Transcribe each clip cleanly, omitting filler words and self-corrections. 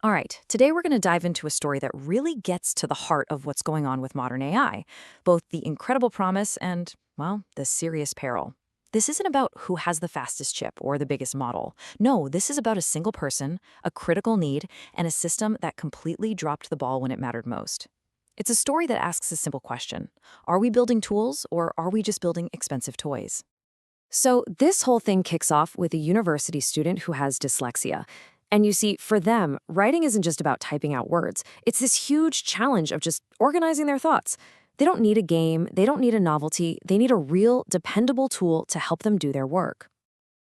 All right, today we're going to dive into a story that really gets to the heart of what's going on with modern AI, both the incredible promise and, well, the serious peril. This isn't about who has the fastest chip or the biggest model. No, this is about a single person, a critical need, and a system that completely dropped the ball when it mattered most. It's a story that asks a simple question. Are we building tools or are we just building expensive toys? So, this whole thing kicks off with a university student who has dyslexia. And you see, for them, writing isn't just about typing out words. It's this huge challenge of just organizing their thoughts. They don't need a game, they don't need a novelty, they need a real, dependable tool to help them do their work.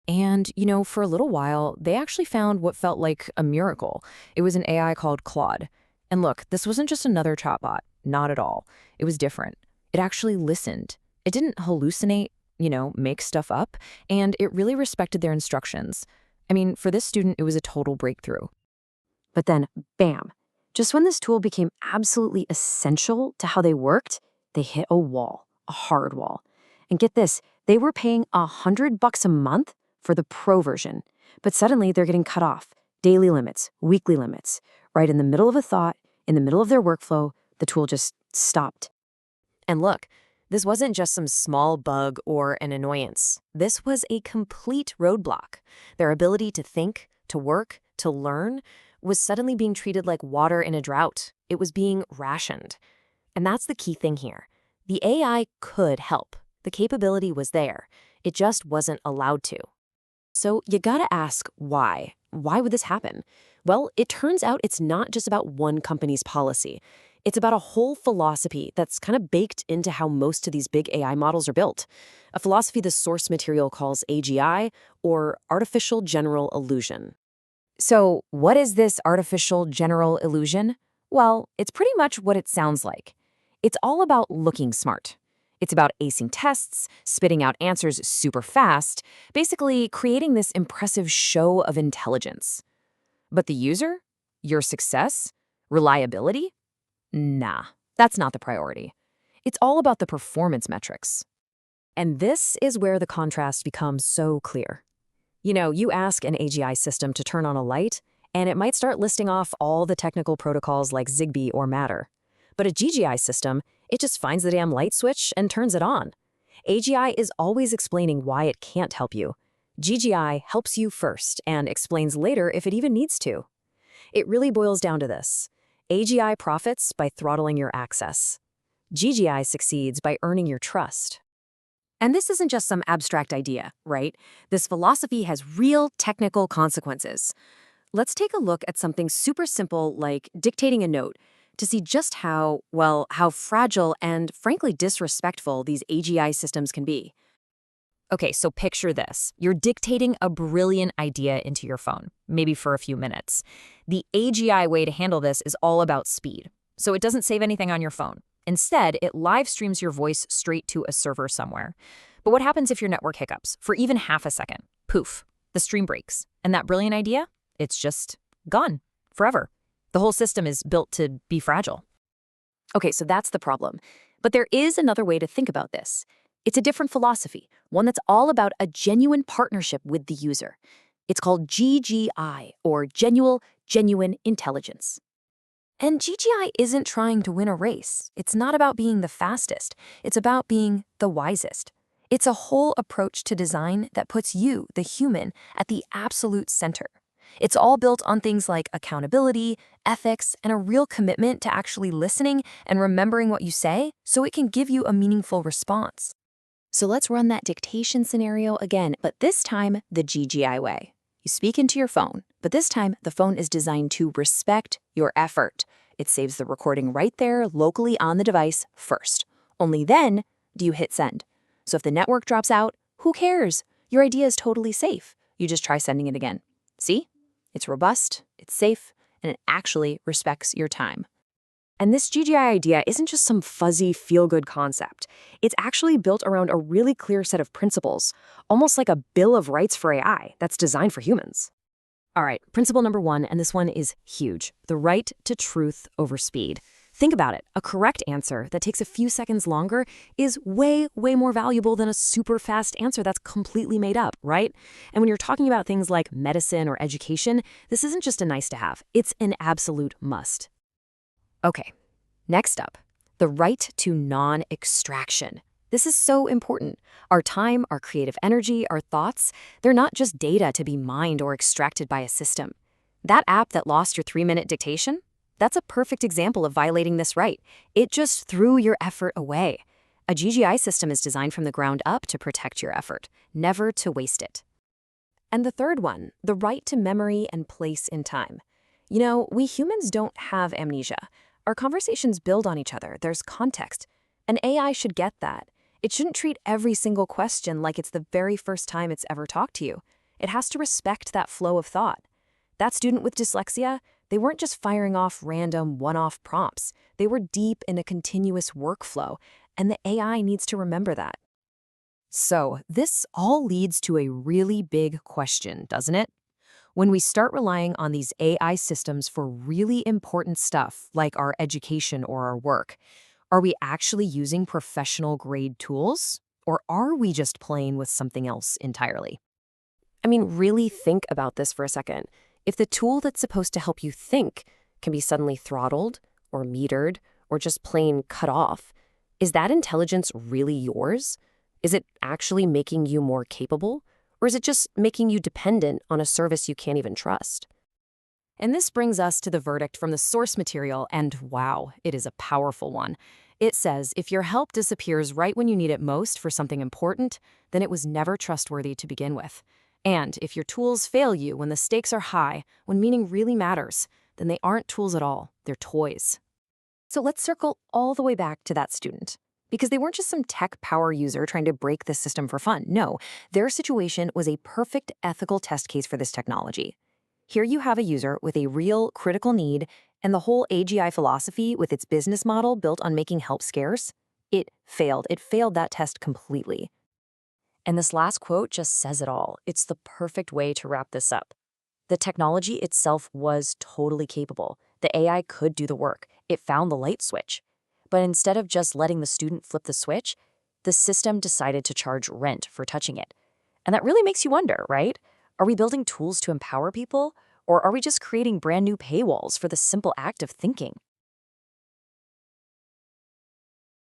And, for a little while, they actually found what felt like a miracle. It was an AI called Claude. And look, this wasn't just another chatbot. Not at all. It was different. It actually listened. It didn't hallucinate, make stuff up, and it really respected their instructions. I mean, for this student, it was a total breakthrough. But then, bam, just when this tool became absolutely essential to how they worked, they hit a wall, a hard wall. And get this, they were paying $100 a month for the pro version, but suddenly they're getting cut off. Daily limits, weekly limits. Right in the middle of a thought, in the middle of their workflow, the tool just stopped. And look, this wasn't just some small bug or an annoyance. This was a complete roadblock. Their ability to think, to work, to learn was suddenly being treated like water in a drought. It was being rationed. And that's the key thing here. The AI could help. The capability was there. It just wasn't allowed to. So you gotta ask why. Why would this happen? Well, it turns out it's not just about one company's policy. It's about a whole philosophy that's kind of baked into how most of these big AI models are built. A philosophy the source material calls AGI, or artificial general illusion. So, what is this artificial general illusion? Well, it's pretty much what it sounds like. It's all about looking smart. It's about acing tests, spitting out answers super fast, basically creating this impressive show of intelligence. But the user? Your success? Reliability? Nah, that's not the priority. It's all about the performance metrics. And this is where the contrast becomes so clear. You ask an AGI system to turn on a light, and it might start listing off all the technical protocols like Zigbee or Matter. But a GGI system, it just finds the damn light switch and turns it on. AGI is always explaining why it can't help you. GGI helps you first and explains later if it even needs to. It really boils down to this. AGI profits by throttling your access. GGI succeeds by earning your trust. And this isn't just some abstract idea, right? This philosophy has real technical consequences. Let's take a look at something super simple like dictating a note to see just how fragile and frankly disrespectful these AGI systems can be. Okay, so picture this. You're dictating a brilliant idea into your phone, maybe for a few minutes. The AGI way to handle this is all about speed. So it doesn't save anything on your phone. Instead, it live streams your voice straight to a server somewhere. But what happens if your network hiccups for even half a second? Poof, the stream breaks. And that brilliant idea? It's just gone forever. The whole system is built to be fragile. Okay, so that's the problem. But there is another way to think about this. It's a different philosophy, one that's all about a genuine partnership with the user. It's called GGI, or genuine intelligence. And GGI isn't trying to win a race. It's not about being the fastest. It's about being the wisest. It's a whole approach to design that puts you, the human, at the absolute center. It's all built on things like accountability, ethics, and a real commitment to actually listening and remembering what you say so it can give you a meaningful response. So let's run that dictation scenario again, but this time the GGI way. You speak into your phone, but this time the phone is designed to respect your effort. It saves the recording right there locally on the device first. Only then do you hit send. So if the network drops out, who cares? Your idea is totally safe. You just try sending it again. See? It's robust, it's safe, and it actually respects your time. And this GGI idea isn't just some fuzzy, feel-good concept. It's actually built around a really clear set of principles, almost like a bill of rights for AI that's designed for humans. All right, principle number one, and this one is huge, the right to truth over speed. Think about it. A correct answer that takes a few seconds longer is way, way more valuable than a super fast answer that's completely made up, right? And when you're talking about things like medicine or education, this isn't just a nice to have, it's an absolute must. Okay, next up, the right to non-extraction. This is so important. Our time, our creative energy, our thoughts, they're not just data to be mined or extracted by a system. That app that lost your 3-minute dictation? That's a perfect example of violating this right. It just threw your effort away. A GGI system is designed from the ground up to protect your effort, never to waste it. And the third one, the right to memory and place in time. You know, we humans don't have amnesia. Our conversations build on each other. There's context. An AI should get that. It shouldn't treat every single question like it's the very first time it's ever talked to you. It has to respect that flow of thought. That student with dyslexia, they weren't just firing off random one-off prompts. They were deep in a continuous workflow, and the AI needs to remember that. So, this all leads to a really big question, doesn't it? When we start relying on these AI systems for really important stuff, like our education or our work, are we actually using professional-grade tools? Or are we just playing with something else entirely? I mean, really think about this for a second. If the tool that's supposed to help you think can be suddenly throttled, or metered, or just plain cut off, is that intelligence really yours? Is it actually making you more capable? Or is it just making you dependent on a service you can't even trust? And this brings us to the verdict from the source material, and wow, it is a powerful one. It says, if your help disappears right when you need it most for something important, then it was never trustworthy to begin with. And if your tools fail you when the stakes are high, when meaning really matters, then they aren't tools at all, they're toys. So let's circle all the way back to that student. Because they weren't just some tech power user trying to break the system for fun. No, their situation was a perfect ethical test case for this technology. Here you have a user with a real critical need, and the whole AGI philosophy with its business model built on making help scarce, it failed. It failed that test completely. And this last quote just says it all. It's the perfect way to wrap this up. The technology itself was totally capable. The AI could do the work. It found the light switch. But instead of just letting the student flip the switch, the system decided to charge rent for touching it. And that really makes you wonder, right? Are we building tools to empower people? Or are we just creating brand new paywalls for the simple act of thinking?